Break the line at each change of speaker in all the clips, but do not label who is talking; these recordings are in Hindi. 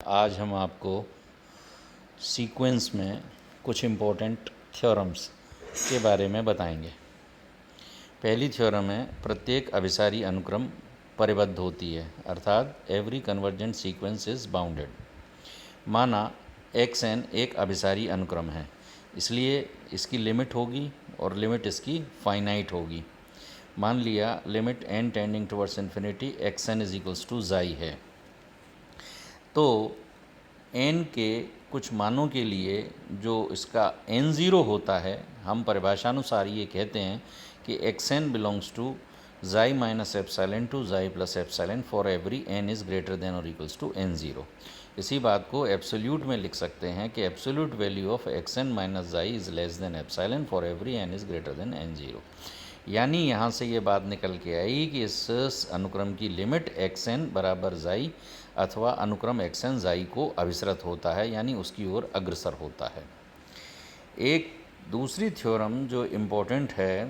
आज हम आपको सीक्वेंस में कुछ इम्पोर्टेंट थ्योरम्स के बारे में बताएंगे। पहली थ्योरम है प्रत्येक अभिसारी अनुक्रम परिबद्ध होती है, अर्थात every convergent sequence is bounded. माना एक्स एन एक अभिसारी अनुक्रम है, इसलिए इसकी लिमिट होगी और लिमिट इसकी फाइनाइट होगी। मान लिया limit n tending towards infinity x n is equals to xi है। तो n के कुछ मानों के लिए जो इसका n0 होता है, हम परिभाषानुसार ये कहते हैं कि xn belongs to xi minus epsilon to xi plus epsilon for every n is greater than और इक्वल्स टू n0। इसी बात को एब्सोल्यूट में लिख सकते हैं कि absolute value of xn minus xi is less than epsilon for every n is greater than n0। यानी यहाँ से ये बात निकल के आई कि इस अनुक्रम की लिमिट xn बराबर ज़ाई अथवा अनुक्रम xn ज़ाई को अभिसृत होता है, यानी उसकी ओर अग्रसर होता है। एक दूसरी थ्योरम जो इम्पोर्टेंट है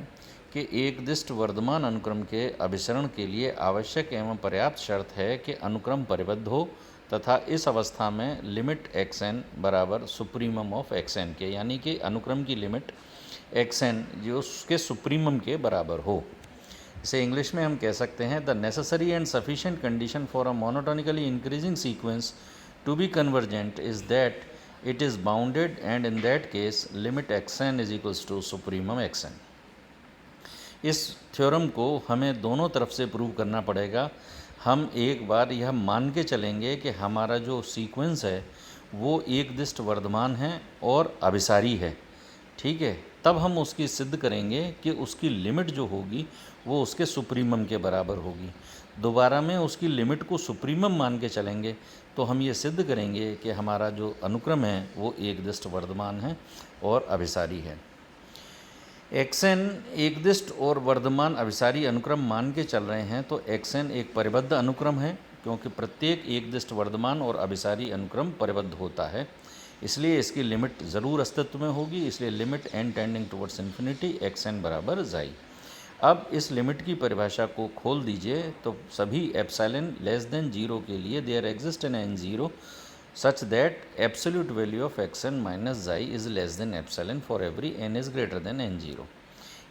कि एक दिष्ट वर्धमान अनुक्रम के अभिसरण के लिए आवश्यक एवं पर्याप्त शर्त है कि अनुक्रम परिबद्ध हो तथा इस अवस्था में लिमिट xn बराबर सुप्रीमम ऑफ xn के, यानी कि अनुक्रम की लिमिट xn जो उसके सुप्रीमम के बराबर हो। इसे इंग्लिश में हम कह सकते हैं the necessary and sufficient condition for a monotonically increasing sequence to be convergent is that it is bounded and in that case limit xn is equals to supremum xn। इस थ्योरम को हमें दोनों तरफ से प्रूव करना पड़ेगा। हम एक बार यह मान के चलेंगे कि हमारा जो सीक्वेंस है वो एक दिष्ट वर्धमान है और अभिसारी है, ठीक है। तब हम उसकी सिद्ध करेंगे कि उसकी लिमिट जो होगी वो उसके सुप्रीमम के बराबर होगी। दोबारा में उसकी लिमिट को सुप्रीमम मान के चलेंगे तो हम ये सिद्ध करेंगे कि हमारा जो अनुक्रम है वो एक दिष्ट वर्धमान है और अभिसारी है। xn एक दिष्ट और वर्धमान अभिसारी अनुक्रम मान के चल रहे हैं तो xn एक परिबद्ध अनुक्रम है, क्योंकि प्रत्येक एक दिष्ट वर्धमान और अभिसारी अनुक्रम परिबद्ध होता है, इसलिए इसकी लिमिट ज़रूर अस्तित्व में होगी। इसलिए limit n tending towards infinity xn बराबर ज़ाई। अब इस लिमिट की परिभाषा को खोल दीजिए तो सभी एप्सिलॉन लेस देन 0 के लिए there exist an n0 such that absolute value of xn minus xi is less than epsilon for every n is greater than n0।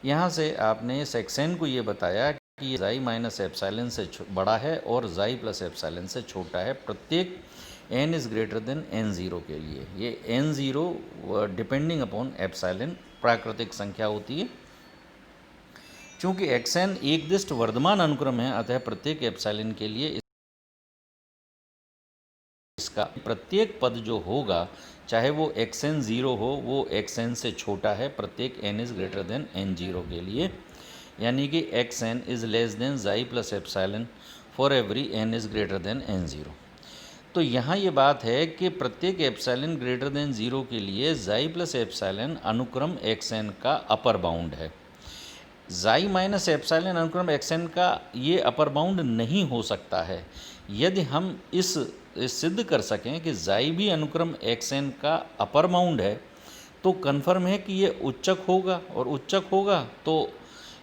यहाँ से आपने इस xn को ये बताया कि ये xi माइनस एप्सिलॉन से बड़ा है और xi प्लस एप्सिलॉन से छोटा है प्रत्येक n is greater than n0 के लिए। ये n0 डिपेंडिंग अपॉन एप्सिलॉन प्राकृतिक संख्या होती है। चूँकि xn एक दिष्ट वर्धमान अनुक्रम है, अतः प्रत्येक एप्सिलॉन के लिए इसका प्रत्येक पद जो होगा, चाहे वो xn 0 हो, वो xn से छोटा है प्रत्येक n is greater than n0 के लिए, यानी कि xn is less than xi plus epsilon for every n is greater than n0। तो यहाँ ये बात है कि प्रत्येक एप्सिलॉन ग्रेटर देन 0 के लिए ज़ाई प्लस एप्सिलॉन अनुक्रम xn का अपर बाउंड है। ज़ाई माइनस एप्सिलॉन अनुक्रम xn का ये अपर बाउंड नहीं हो सकता है। यदि हम इस सिद्ध कर सकें कि ज़ाई भी अनुक्रम xn का अपर बाउंड है तो कन्फर्म है कि ये उच्चक होगा, और उच्चक होगा तो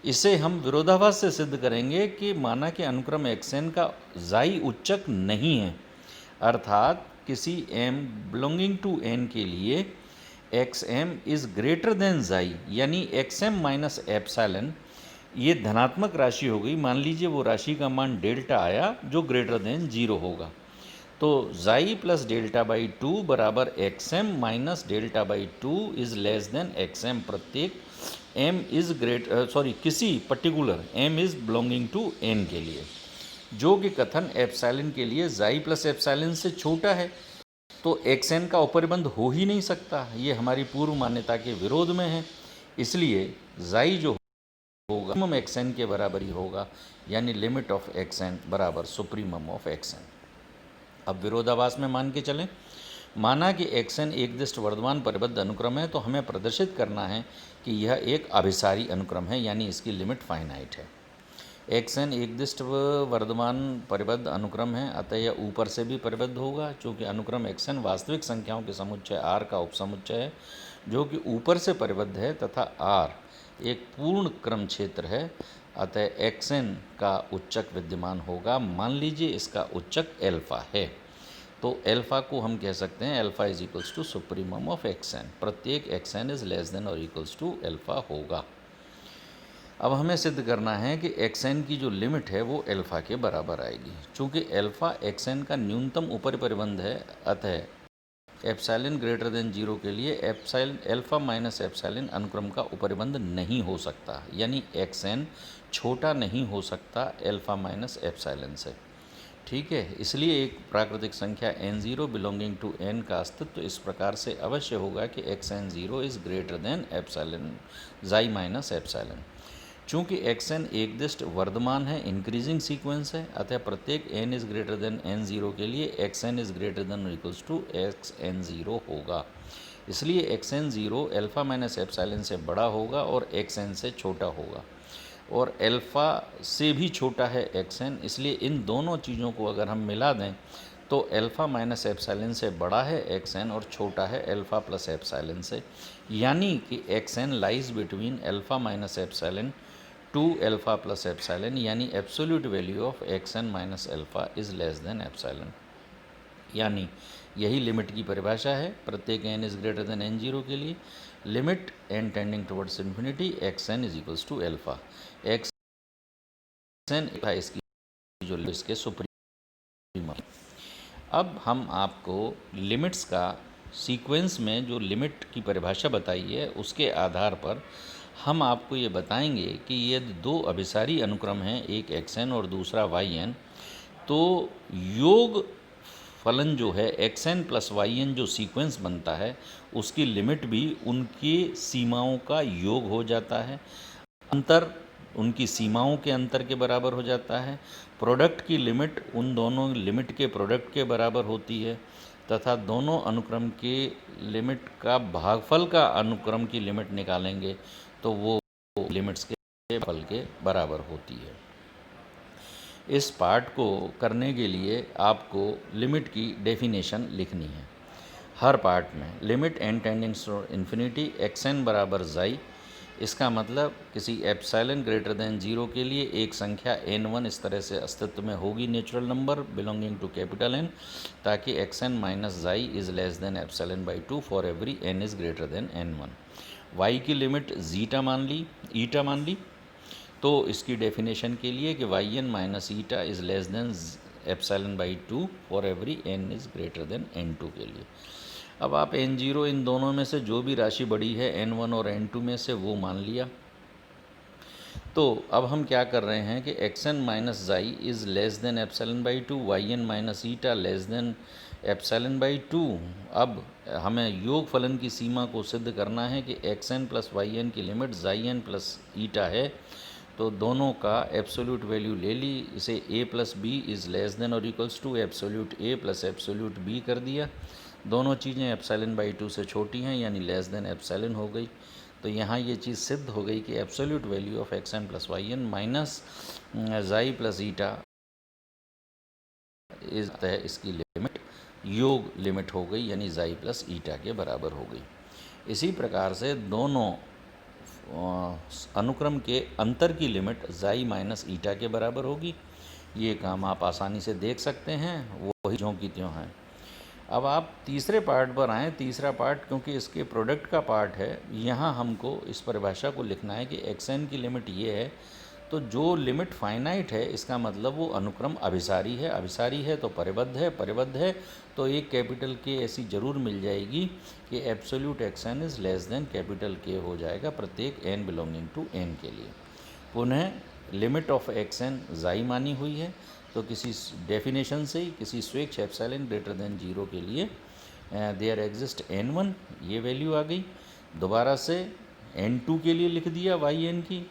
इसे हम विरोधाभास से सिद्ध करेंगे कि माना कि अनुक्रम xn का ज़ाई उच्चक नहीं है, अर्थात किसी m बिलोंगिंग टू n के लिए xm इज़ ग्रेटर देन ज़ाई, यानी xm माइनस एप्सिलॉन ये धनात्मक राशि हो गई। मान लीजिए वो राशि का मान डेल्टा आया जो ग्रेटर देन 0 होगा, तो ज़ाई प्लस डेल्टा बाई 2 बराबर xm minus delta by 2 is less than xm प्रत्येक m इज़ किसी particular m is belonging to n के लिए, जो कि कथन एप्सिलॉन के लिए ज़ाई प्लस एप्सिलॉन से छोटा है। तो xn का उपरिबंध हो ही नहीं सकता, ये हमारी पूर्व मान्यता के विरोध में है। इसलिए ज़ाई जो होगा सुप्रीमम xn के बराबर ही होगा, यानी लिमिट ऑफ xn बराबर सुप्रीमम ऑफ xn। अब विरोधाभास में मान के चलें, माना कि xn एक दिष्ट वर्धमान परिबद्ध अनुक्रम है तो हमें प्रदर्शित करना है कि यह एक अभिसारी अनुक्रम है, यानी इसकी लिमिट फाइनाइट है। xn एक दिष्ट वर्धमान परिबद्ध अनुक्रम है, अतः यह ऊपर से भी परिबद्ध होगा। चूँकि अनुक्रम xn वास्तविक संख्याओं के समुच्चय r का उपसमुच्चय है जो कि ऊपर से परिबद्ध है, तथा r एक पूर्ण क्रम क्षेत्र है, अतः xn का उच्चक विद्यमान होगा। मान लीजिए इसका उच्चक एल्फा है। तो एल्फ़ा को हम कह सकते हैं alpha is equals to supremum of x n, प्रत्येक x n is less than और इक्वल्स टू एल्फ़ा होगा। अब हमें सिद्ध करना है कि एक्स एन की जो लिमिट है वो एल्फ़ा के बराबर आएगी। चूँकि एल्फ़ा एक्स एन का न्यूनतम ऊपरी परिबंध है, अतः एप्सिलॉन ग्रेटर देन 0 के लिए एप्सिलॉन एल्फ़ा माइनस एप्सिलॉन अनुक्रम का उपरिबंध नहीं हो सकता, यानी एक्स एन छोटा नहीं हो सकता एल्फ़ा माइनस एप्सिलॉन से। ठीक है, इसलिए एक प्राकृतिक संख्या n0 बिलोंगिंग टू n का अस्तित्व इस प्रकार से अवश्य होगा कि xn0 is greater then epsilon जाई माइनस एप्सिलॉन। चूँकि xn एक दिष्ट वर्धमान है, इंक्रीजिंग सीक्वेंस है, अतः प्रत्येक n is greater than n0 के लिए xn इज़ ग्रेटर देन और इक्वल्स टू xn0 होगा। इसलिए xn0 एल्फ़ा माइनस एप्सिलॉन से बड़ा होगा और xn से छोटा होगा, और एल्फ़ा से भी छोटा है xn। इसलिए इन दोनों चीज़ों को अगर हम मिला दें तो एल्फ़ा माइनस एप्सिलॉन से बड़ा है xn और छोटा है एल्फ़ा प्लस एप्सिलॉन से, यानी कि xn lies between alpha minus epsilon to alpha plus epsilon, यानी absolute value of xn minus alpha is less than epsilon. यानी यही लिमिट की परिभाषा है प्रत्येक n is greater than n0 के लिए। Limit n tending towards infinity xn is equals to alpha. xn इसकी जो इसके सुप्रीम। अब हम आपको लिमिट्स का सीक्वेंस में जो लिमिट की परिभाषा बताई है उसके आधार पर हम आपको ये बताएंगे कि यदि दो अभिसारी अनुक्रम हैं, एक xn और दूसरा yn, तो योग फलन जो है xn प्लस yn जो सीक्वेंस बनता है उसकी लिमिट भी उनकी सीमाओं का योग हो जाता है, अंतर उनकी सीमाओं के अंतर के बराबर हो जाता है, प्रोडक्ट की लिमिट उन दोनों लिमिट के प्रोडक्ट के बराबर होती है, तथा दोनों अनुक्रम के लिमिट का भागफल का अनुक्रम की लिमिट निकालेंगे तो वो लिमिट्स के फल के बराबर होती है। इस पार्ट को करने के लिए आपको लिमिट की डेफिनेशन लिखनी है हर पार्ट में। Limit n tending to infinity xn बराबर जाई, इसका मतलब किसी एप्सिलॉन ग्रेटर देन 0 के लिए एक संख्या n1 इस तरह से अस्तित्व में होगी, natural number belonging to capital N, ताकि xn minus xi is less than epsilon by 2 for every n is greater than n1। y की लिमिट ईटा मान ली, तो इसकी डेफिनेशन के लिए कि yn minus eta is less than epsilon by 2 for every n is greater than n2 के लिए। अब आप n0 इन दोनों में से जो भी राशि बड़ी है n1 और n2 में से वो मान लिया। तो अब हम क्या कर रहे हैं कि xn minus xi is less than epsilon by 2, yn minus eta less than epsilon by 2। अब हमें योग फलन की सीमा को सिद्ध करना है कि xn प्लस yn की लिमिट जाई n प्लस ईटा है, तो दोनों का एब्सोल्यूट वैल्यू ले ली, इसे a plus b is less than और equals to absolute a plus absolute b कर दिया। दोनों चीज़ें एप्सिलॉन बाई 2 से छोटी हैं, यानी लेस देन एप्सिलॉन हो गई। तो यहाँ ये चीज़ सिद्ध हो गई कि absolute value of xn plus yn minus जाई प्लस ईटा इस इसकी लिमिट योग लिमिट हो गई, यानी जाई प्लस ईटा के बराबर हो गई। इसी प्रकार से दोनों अनुक्रम के अंतर की लिमिट जाई माइनस ईटा के बराबर होगी। ये काम आप आसानी से देख सकते हैं, वही ज्यों की त्यों हैं। अब आप तीसरे पार्ट पर आएँ। तीसरा पार्ट क्योंकि इसके प्रोडक्ट का पार्ट है, यहाँ हमको इस परिभाषा को लिखना है कि xn की लिमिट ये है, तो जो लिमिट फाइनाइट है इसका मतलब वो अनुक्रम अभिसारी है। अभिसारी है तो परिबद्ध है तो एक कैपिटल के ऐसी ज़रूर मिल जाएगी कि absolute xn is less then capital के हो जाएगा प्रत्येक n बिलोंगिंग टू n के लिए। पुनः लिमिट ऑफ xn जाई मानी हुई है, तो किसी डेफिनेशन से ही किसी स्वेच्छ एप्सिलॉन ग्रेटर देन 0 के लिए देयर एग्जिस्ट n1, ये वैल्यू आ गई। दोबारा से n2 के लिए लिख दिया yn की,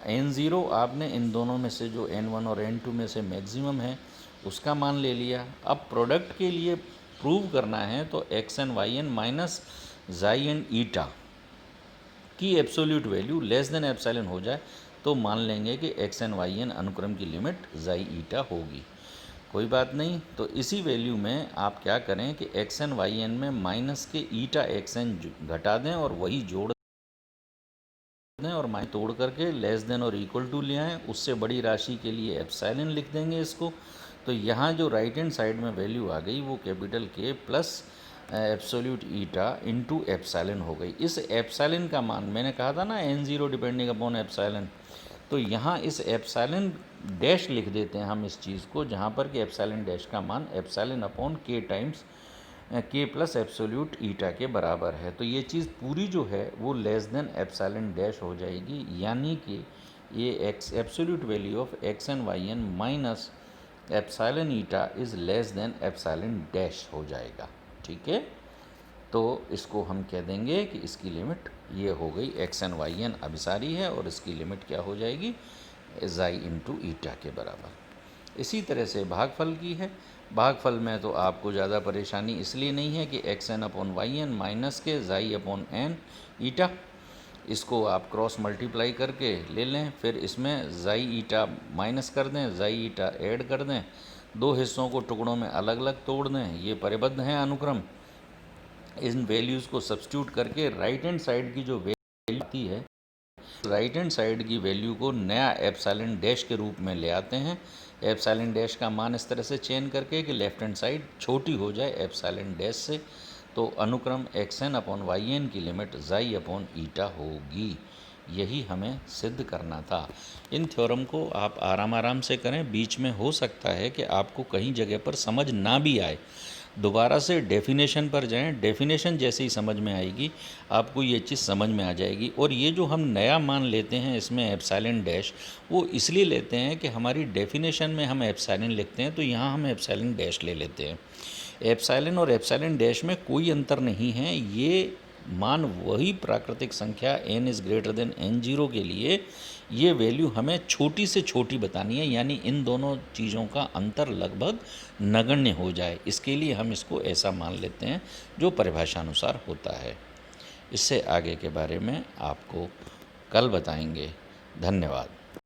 n0 आपने इन दोनों में से जो n1 और n2 में से मैक्सिमम है उसका मान ले लिया। अब प्रोडक्ट के लिए प्रूव करना है तो xn yn माइनस जाई एंड ईटा की absolute value less than epsilon हो जाए तो मान लेंगे कि xn yn अनुक्रम की लिमिट जाई ईटा होगी। कोई बात नहीं, तो इसी वैल्यू में आप क्या करें कि xn yn में माइनस के ईटा xn घटा दें और वही जोड़ दें और माइनस तोड़ करके लेस देन और इक्वल टू ले आएँ। उससे बड़ी राशि के लिए एप्सिलॉन लिख देंगे इसको। तो तो यहाँ जो राइट हैंड साइड में वैल्यू आ गई वो कैपिटल के plus absolute eta into epsilon हो गई। इस एप्सिलॉन का मान मैंने कहा था ना n0 डिपेंडिंग अपॉन एप्सिलॉन, तो यहाँ इस एप्सिलॉन डैश लिख देते हैं हम इस चीज़ को, जहाँ पर कि एप्सिलॉन डैश का मान एप्सिलॉन अपॉन के टाइम्स के प्लस एब्सोल्यूट ईटा के बराबर है। तो ये चीज़ पूरी जो है वो लेस देन एप्सिलॉन डैश हो जाएगी, यानी कि ये x absolute value of x n y n minus epsilon eta is less than epsilon dash हो जाएगा। ठीक है, तो इसको हम कह देंगे कि इसकी लिमिट ये हो गई, एक्स एन वाई एन अभिसारी है और इसकी लिमिट क्या हो जाएगी, ज़ाई इंटू ईटा के बराबर। इसी तरह से भागफल की है। भागफल में तो आपको ज़्यादा परेशानी इसलिए नहीं है कि x n upon y n minus के ज़ाई अपॉन एन ईटा, इसको आप क्रॉस मल्टीप्लाई करके ले लें, फिर इसमें ज़ाई ईटा माइनस कर दें, ज़ाई ईटा ऐड कर दें, दो हिस्सों को टुकड़ों में अलग अलग तोड़ दें। ये परिबद्ध हैं अनुक्रम। इन वैल्यूज़ को सब्स्टिट्यूट करके राइट हैंड साइड की जो वैल्यू आती है, राइट हैंड साइड की वैल्यू को नया एप्सिलॉन डैश के रूप में ले आते हैं। एप्सिलॉन डैश का मान इस तरह से चेंज करके कि लेफ्ट हैंड साइड छोटी हो जाए एप्सिलॉन डैश से, तो अनुक्रम x n upon y n की लिमिट ज़ाई अपॉन ईटा होगी। यही हमें सिद्ध करना था। इन थ्योरम को आप आराम से करें, बीच में हो सकता है कि आपको कहीं जगह पर समझ ना भी आए, दोबारा से डेफिनेशन पर जाएं, डेफिनेशन जैसे ही समझ में आएगी आपको ये चीज़ समझ में आ जाएगी। और ये जो हम नया मान लेते हैं इसमें एप्सिलॉन डैश, वो इसलिए लेते हैं कि हमारी डेफिनेशन में हम एप्सिलॉन लिखते हैं तो यहाँ हम एप्सिलॉन डैश ले लेते हैं। एप्सिलॉन और एप्सिलॉन डैश में कोई अंतर नहीं है, ये मान वही प्राकृतिक संख्या n is greater than n0 के लिए ये वैल्यू हमें छोटी से छोटी बतानी है, यानी इन दोनों चीज़ों का अंतर लगभग नगण्य हो जाए, इसके लिए हम इसको ऐसा मान लेते हैं जो परिभाषा अनुसार होता है। इससे आगे के बारे में आपको कल बताएंगे। धन्यवाद।